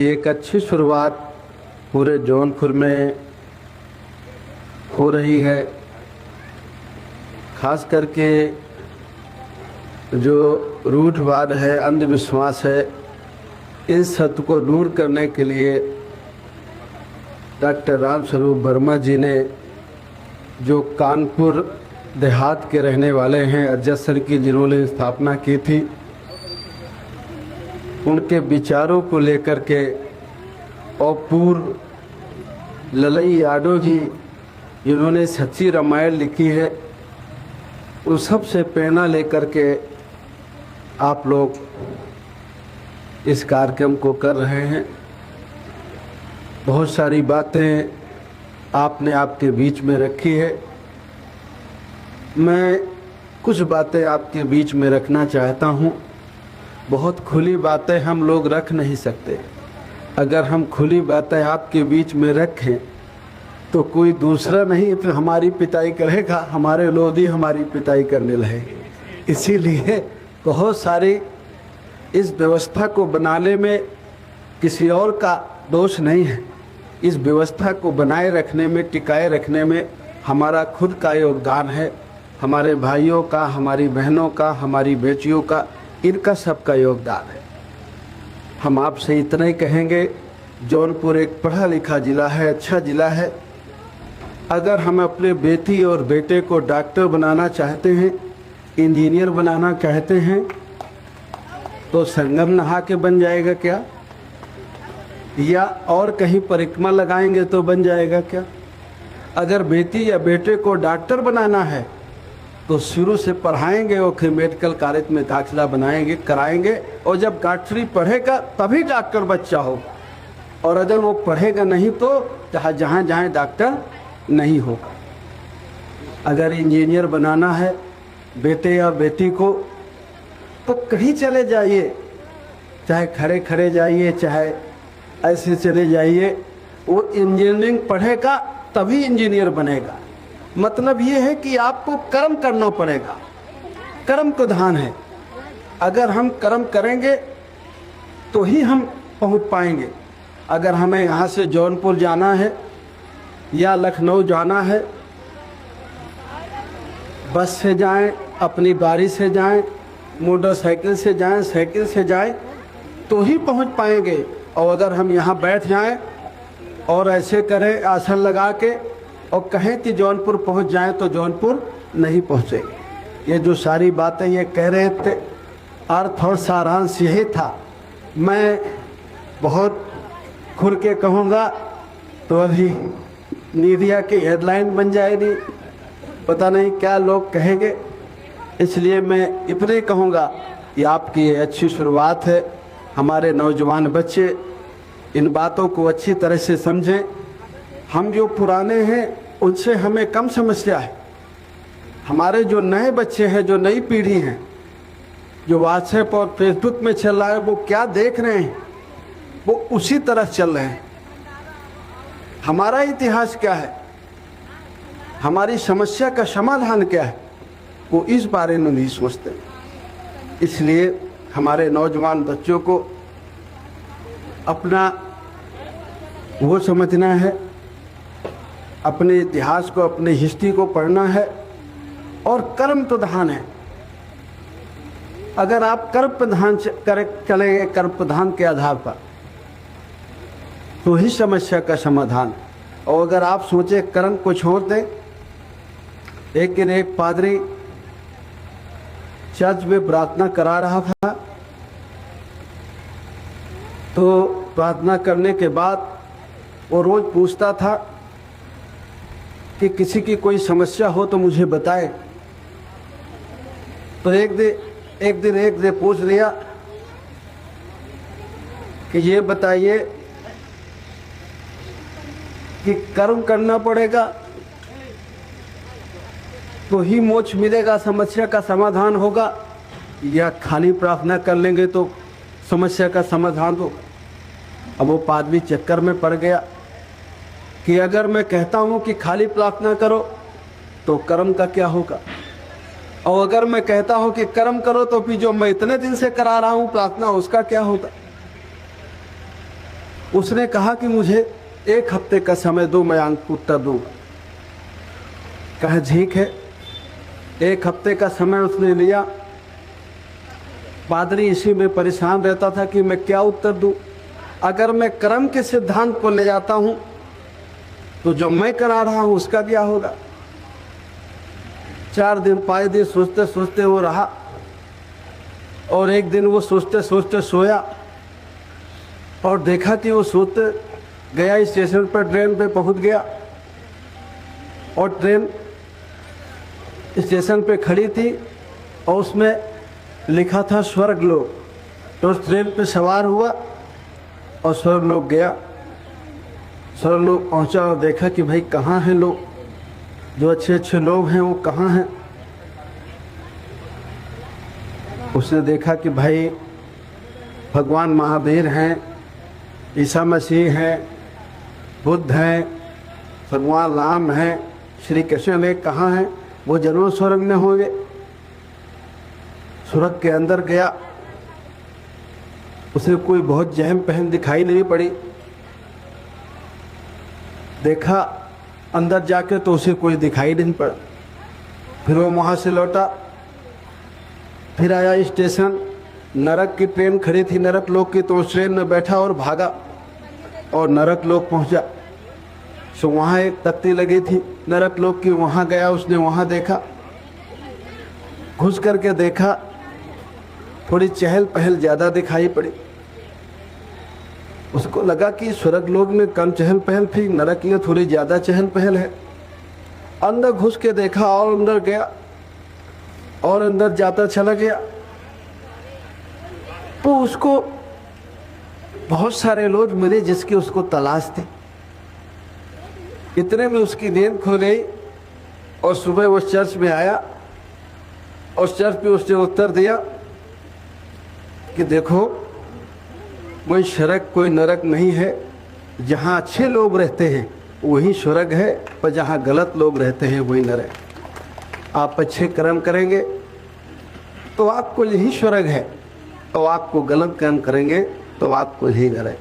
एक अच्छी शुरुआत पूरे जौनपुर में हो रही है। खास करके जो रूढ़वाद है, अंधविश्वास है, इन सत्य को दूर करने के लिए डॉक्टर रामस्वरूप वर्मा जी ने, जो कानपुर देहात के रहने वाले हैं, अजसर की जिन्होंने स्थापना की थी, उनके विचारों को लेकर के और पूर्व ललई यादव जी जिन्होंने सच्ची रामायण लिखी है, उन सब से प्रेरणा लेकर के आप लोग इस कार्यक्रम को कर रहे हैं। बहुत सारी बातें आपने आपके बीच में रखी है। मैं कुछ बातें आपके बीच में रखना चाहता हूँ। बहुत खुली बातें हम लोग रख नहीं सकते। अगर हम खुली बातें आपके बीच में रखें तो कोई दूसरा नहीं फिर हमारी पिटाई करेगा, हमारे लोग ही हमारी पिटाई करने लगेंगे। इसीलिए बहुत सारी इस व्यवस्था को बनाने में किसी और का दोष नहीं है। इस व्यवस्था को बनाए रखने में, टिकाए रखने में हमारा खुद का योगदान है, हमारे भाइयों का, हमारी बहनों का, हमारी बेटियों का, इनका सबका योगदान है। हम आपसे इतना ही कहेंगे, जौनपुर एक पढ़ा लिखा ज़िला है, अच्छा ज़िला है। अगर हम अपने बेटी और बेटे को डॉक्टर बनाना चाहते हैं, इंजीनियर बनाना चाहते हैं, तो संगम नहा के बन जाएगा क्या? या और कहीं परिक्रमा लगाएंगे तो बन जाएगा क्या? अगर बेटी या बेटे को डॉक्टर बनाना है तो शुरू से पढ़ाएंगे और फिर मेडिकल कॉलेज में दाखिला बनाएंगे, कराएंगे, और जब डॉक्टरी पढ़ेगा तभी डॉक्टर बच्चा हो। और अगर वो पढ़ेगा नहीं तो जहाँ जहाँ डॉक्टर नहीं होगा। अगर इंजीनियर बनाना है बेटे या बेटी को तो कहीं चले जाइए, चाहे खड़े खड़े जाइए, चाहे ऐसे चले जाइए, वो इंजीनियरिंग पढ़ेगा तभी इंजीनियर बनेगा। मतलब ये है कि आपको कर्म करना पड़ेगा। कर्म प्रधान है। अगर हम कर्म करेंगे तो ही हम पहुंच पाएंगे। अगर हमें यहाँ से जौनपुर जाना है या लखनऊ जाना है, बस से जाएं, अपनी गाड़ी से जाएं, मोटरसाइकिल से जाएं, साइकिल से जाएं, तो ही पहुंच पाएंगे। और अगर हम यहाँ बैठ जाएं और ऐसे करें आसन लगा के और कहें कि जौनपुर पहुंच जाएं तो जौनपुर नहीं पहुंचेंगे। ये जो सारी बातें ये कह रहे थे, अर्थ और सारांश यही था। मैं बहुत खुल के कहूँगा तो अभी मीडिया की हेडलाइन बन जाएगी, पता नहीं क्या लोग कहेंगे। इसलिए मैं इतने कहूँगा कि आपकी ये अच्छी शुरुआत है। हमारे नौजवान बच्चे इन बातों को अच्छी तरह से समझें। हम जो पुराने हैं उनसे हमें कम समस्या है। हमारे जो नए बच्चे हैं, जो नई पीढ़ी हैं, जो व्हाट्सएप और फेसबुक में चल रहा है, वो क्या देख रहे हैं, वो उसी तरह चल रहे हैं। हमारा इतिहास क्या है, हमारी समस्या का समाधान क्या है, वो इस बारे में नहीं सोचते। इसलिए हमारे नौजवान बच्चों को अपना वो समझना है, अपने इतिहास को, अपने हिस्ट्री को पढ़ना है, और कर्म प्रधान है। अगर आप कर्म प्रधान चलेंगे, कर्म प्रधान के आधार पर, तो ही समस्या का समाधान है। और अगर आप सोचे कर्म को छोड़ दें, एक पादरी चर्च में प्रार्थना करा रहा था, तो प्रार्थना करने के बाद वो रोज पूछता था कि किसी की कोई समस्या हो तो मुझे बताए। तो एक दिन पूछ लिया कि ये बताइए कि कर्म करना पड़ेगा तो ही मोक्ष मिलेगा, समस्या का समाधान होगा, या खाली प्रार्थना कर लेंगे तो समस्या का समाधान होगा। अब वो पादरी चक्कर में पड़ गया कि अगर मैं कहता हूँ कि खाली प्रार्थना करो तो कर्म का क्या होगा, और अगर मैं कहता हूँ कि कर्म करो तो फिर जो मैं इतने दिन से करा रहा हूँ प्रार्थना, उसका क्या होगा। उसने कहा कि मुझे 1 हफ्ते का समय दो, मैं आपको उत्तर दूंगा। कहा ठीक है। 1 हफ्ते का समय उसने लिया। पादरी इसी में परेशान रहता था कि मैं क्या उत्तर दूं। अगर मैं कर्म के सिद्धांत को ले जाता हूं तो जो मैं करा रहा हूं उसका क्या होगा। 4 दिन 5 दिन सोचते सोचते वो रहा, और एक दिन वो सोचते सोचते सोया और देखा कि वो सोते गया स्टेशन पर, ट्रेन पे पहुंच गया और ट्रेन स्टेशन पे खड़ी थी और उसमें लिखा था स्वर्ग लोक। तो उस ट्रेन पे सवार हुआ और स्वर्ग लोक गया। स्वर्ग लोक पहुंचा और देखा कि भाई कहाँ हैं लोग, जो अच्छे अच्छे लोग हैं वो कहाँ हैं। उसने देखा कि भाई भगवान महावीर हैं, ईसा मसीह हैं, बुद्ध हैं, भगवान राम हैं, श्री कृष्ण हैं, कहाँ हैं, वो जरूर स्वर्ग में होंगे। स्वर्ग के अंदर गया, उसे कोई बहुत जहम पहन दिखाई नहीं पड़ी। देखा अंदर जाके तो उसे कोई दिखाई नहीं पड़ा। फिर वो वहाँ से लौटा, फिर आया स्टेशन, नरक की ट्रेन खड़ी थी, नरक लोक की, तो उस ट्रेन में बैठा और भागा और नरक लोक पहुँचा। तो वहाँ एक तख्ती लगी थी नरक लोक की, वहाँ गया। उसने वहाँ देखा, घुस करके देखा, थोड़ी चहल पहल ज़्यादा दिखाई पड़ी। उसको लगा कि स्वर्ग लोक में कम चहल पहल थी, नरक में थोड़ी ज़्यादा चहल पहल है। अंदर घुस के देखा और अंदर गया और अंदर जाता चला गया। तो उसको बहुत सारे लोग मिले जिसकी उसको तलाश थी। इतने में उसकी नींद खुल गई और सुबह वो चर्च में आया और चर्च पे उसने उत्तर दिया कि देखो, कोई स्वर्ग कोई नरक नहीं है। जहाँ अच्छे लोग रहते हैं वही स्वर्ग है, पर जहाँ गलत लोग रहते हैं वही नरक। आप अच्छे कर्म करेंगे तो आपको यही स्वर्ग है, और आपको गलत कर्म करेंगे तो आपको यही नरक।